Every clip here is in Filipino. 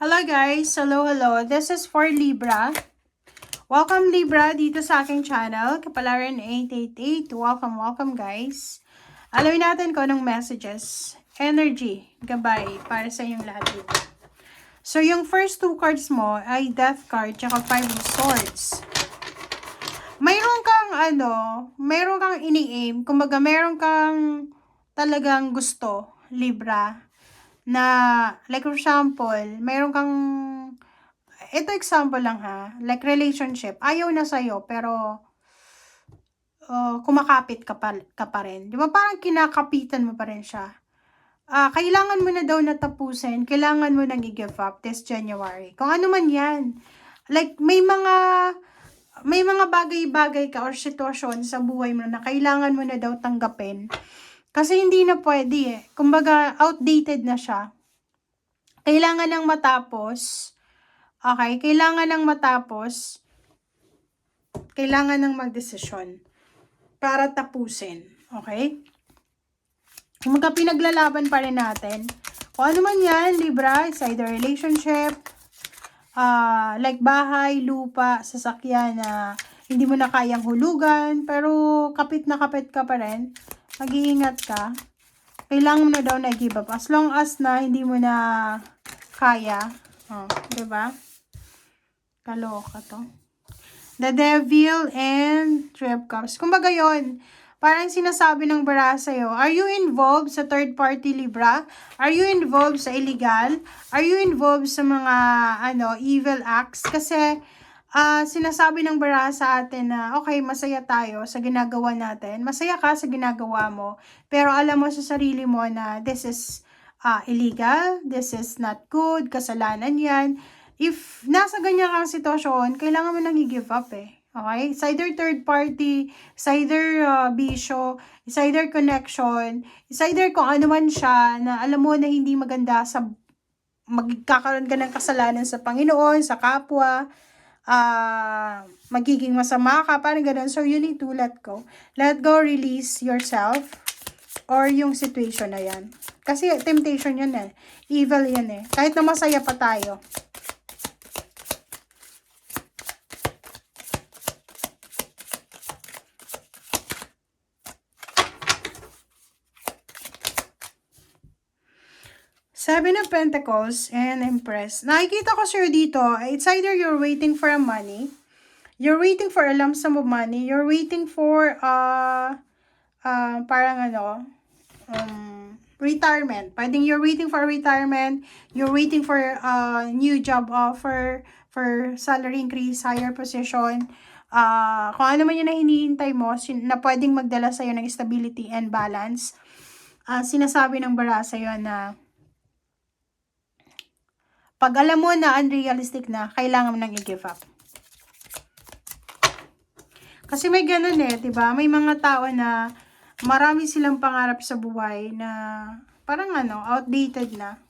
Hello guys! Hello! This is for Libra. Welcome Libra dito sa aking channel, Kapalaran 888. Welcome guys. Alamin natin kung anong messages, energy, gabay para sa inyong lahat dito. So yung first two cards mo ay Death card tsaka Five of Swords. Mayroon kang ini-aim, kumbaga mayroon kang talagang gusto, Libra, na like for example, mayroon kang, ito example lang ha, like relationship, ayaw na sa'yo pero kumakapit ka pa rin. Di ba parang kinakapitan mo pa rin siya. Kailangan mo na daw natapusin, kailangan mo nang i-give up this January. Kung ano man yan. Like may mga bagay-bagay ka or sitwasyon sa buhay mo na kailangan mo na daw tanggapin. Kasi hindi na pwede eh. Kumbaga, outdated na siya. Kailangan nang matapos. Okay? Kailangan nang matapos. Kailangan nang magdesisyon. Para tapusin. Okay? Kumbaga, pinaglalaban pa rin natin. Kung ano man yan, Libra, it's either relationship, like bahay, lupa, sasakyan na hindi mo na kayang hulugan, pero kapit na kapit ka pa rin. Mag-iingat ka. Kailangan mo na daw na give up. As long as na hindi mo na kaya. Diba? Kaloka to. The Devil and Three of Cups. Kumbaga yun, parang sinasabi ng bara sa'yo, are you involved sa third party, Libra? Are you involved sa illegal? Are you involved sa mga evil acts? Kasi sinasabi ng bara sa atin na okay, masaya tayo sa ginagawa natin. Masaya ka sa ginagawa mo. Pero alam mo sa sarili mo na this is illegal, this is not good, kasalanan yan. If nasa ganyan kang sitwasyon, kailangan mo nang i-give up eh. Okay? It's either third party, it's either bisyo, it's either connection, it's either kung ano man siya na alam mo na hindi maganda sa magkakaroon ka ng kasalanan sa Panginoon, sa kapwa, magiging masama ka, parang ganun. So, you need to let go. Let go, release yourself or yung situation na yan. Kasi temptation yan eh. Evil yan eh. Kahit na masaya pa tayo. Seven of Pentacles and Empress. Nakikita ko sir dito, it's either you're waiting for a money, you're waiting for a lump sum of money, you're waiting for retirement. Pwedeng you're waiting for retirement, you're waiting for a new job offer, for salary increase, higher position, kung ano man yun na hinihintay mo, na pwedeng magdala sa'yo ng stability and balance. Sinasabi ng bara sa'yo na pag alam mo na unrealistic na, kailangan mo nang i-give up. Kasi may ganun eh, diba? May mga tao na marami silang pangarap sa buhay na parang outdated na.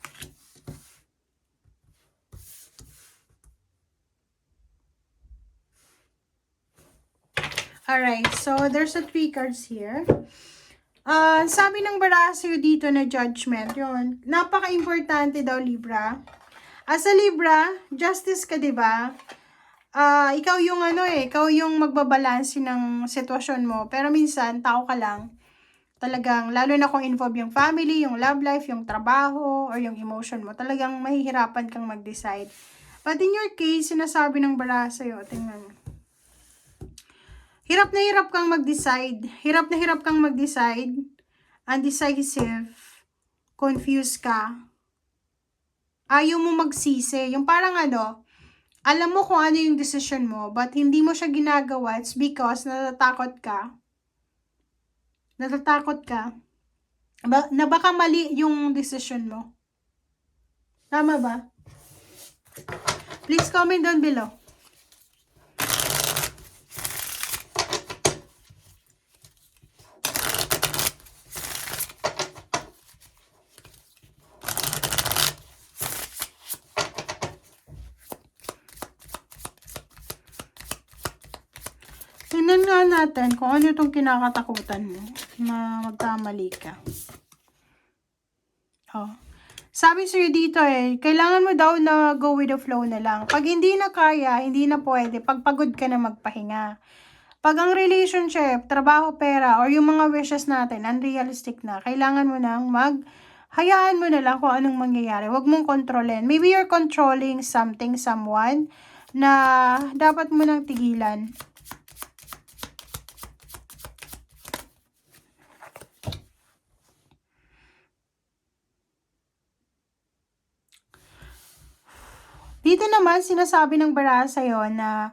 Alright, so there's a 3 cards here. Sabi ng bara sa'yo dito na judgment, yun. Napaka-importante daw, Libra. As a Libra, justice ka, diba? Ikaw yung ikaw yung magbabalanse ng sitwasyon mo. Pero minsan, tao ka lang. Talagang, lalo na kung involved yung family, yung love life, yung trabaho, or yung emotion mo, talagang mahihirapan kang mag-decide. But in your case, sinasabi ng bara sa'yo, tingnan mo. Hirap na hirap kang mag-decide. Hirap na hirap kang mag-decide. Undecisive. Confused ka. Ayaw mo magsisi. Yung parang alam mo kung ano yung decision mo, but hindi mo siya ginagawa. It's because natatakot ka. Natatakot ka. Na baka mali yung decision mo. Tama ba? Please comment down below. Tingnan nga natin kung ano itong kinakatakutan mo na magkamali ka. Sabi sa'yo dito kailangan mo daw na go with the flow na lang. Pag hindi na kaya, hindi na pwede, pagpagod ka na magpahinga. Pag ang relationship, trabaho, pera, or yung mga wishes natin, unrealistic na, kailangan mo nang hayaan mo na lang kung anong mangyayari. Huwag mong kontrolin. Maybe you're controlling something, someone, na dapat mo nang tigilan. Dito naman, sinasabi ng baraha sa'yo na,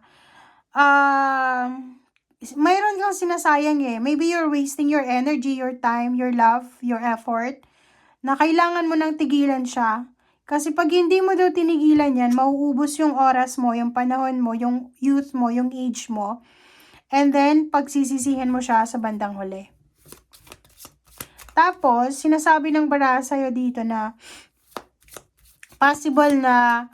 mayroon kang sinasayang Maybe you're wasting your energy, your time, your love, your effort, na kailangan mo nang tigilan siya. Kasi pag hindi mo daw tinigilan yan, mauubos yung oras mo, yung panahon mo, yung youth mo, yung age mo. And then, pagsisisihan mo siya sa bandang huli. Tapos, sinasabi ng baraha sa'yo dito na possible na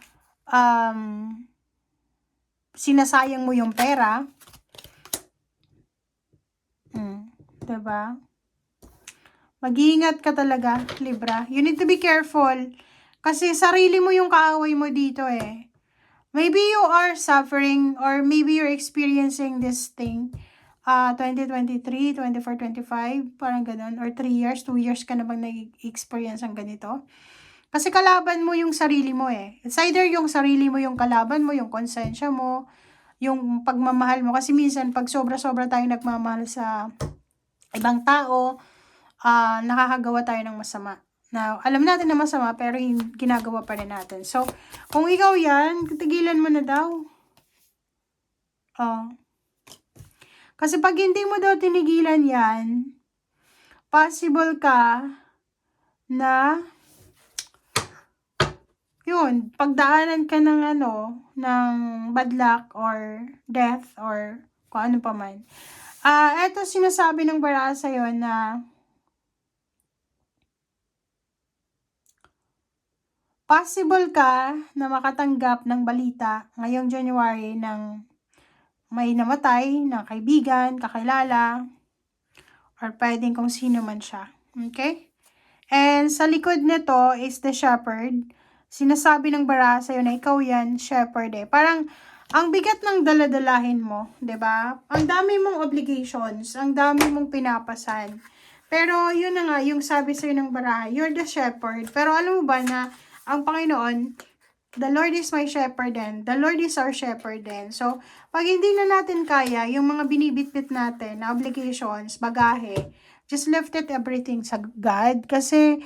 sinasayang mo yung pera. Diba? Mag-iingat ka talaga, Libra. You need to be careful. Kasi sarili mo yung kaaway mo dito Maybe you are suffering or maybe you're experiencing this thing. 2023, 24, 25, parang ganun. Or 3 years, 2 years ka na bang nag-experience ang ganito? Kasi kalaban mo yung sarili mo It's either yung sarili mo yung kalaban mo, yung konsensya mo, yung pagmamahal mo. Kasi minsan, pag sobra-sobra tayo nagmamahal sa ibang tao, nakakagawa tayo ng masama. Na alam natin na masama, pero ginagawa pa rin natin. So, kung ikaw yan, tigilan mo na daw. Kasi pag hindi mo daw tinigilan yan, possible ka na yun, pagdaanan ka ng ng bad luck or death or kung ano pa man. Eto sinasabi ng baraha sa'yo na possible ka na makatanggap ng balita ngayong January ng may namatay na kaibigan, kakilala, or pwedeng kung sino man siya. Okay? And sa likod nito is the shepherd. Sinasabi ng baraha sa'yo na ikaw yan, shepherd Parang, ang bigat ng daladalahin mo, 'di ba? Ang dami mong obligations, ang dami mong pinapasan. Pero, yun na nga, yung sabi sa'yo ng baraha, you're the shepherd. Pero alam mo ba na, ang Panginoon, the Lord is my shepherd and the Lord is our shepherd din. So, pag hindi na natin kaya, yung mga binibitbit natin na obligations, bagahe, just lift it everything sa God. Kasi,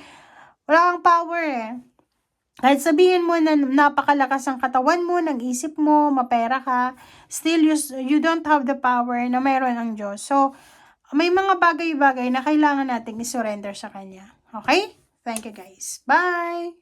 wala kang power Kahit sabihin mo na napakalakas ang katawan mo, ng isip mo, mapera ka, still you don't have the power na mayroon ang Diyos. So, may mga bagay-bagay na kailangan nating i-surrender sa Kanya. Okay? Thank you guys. Bye!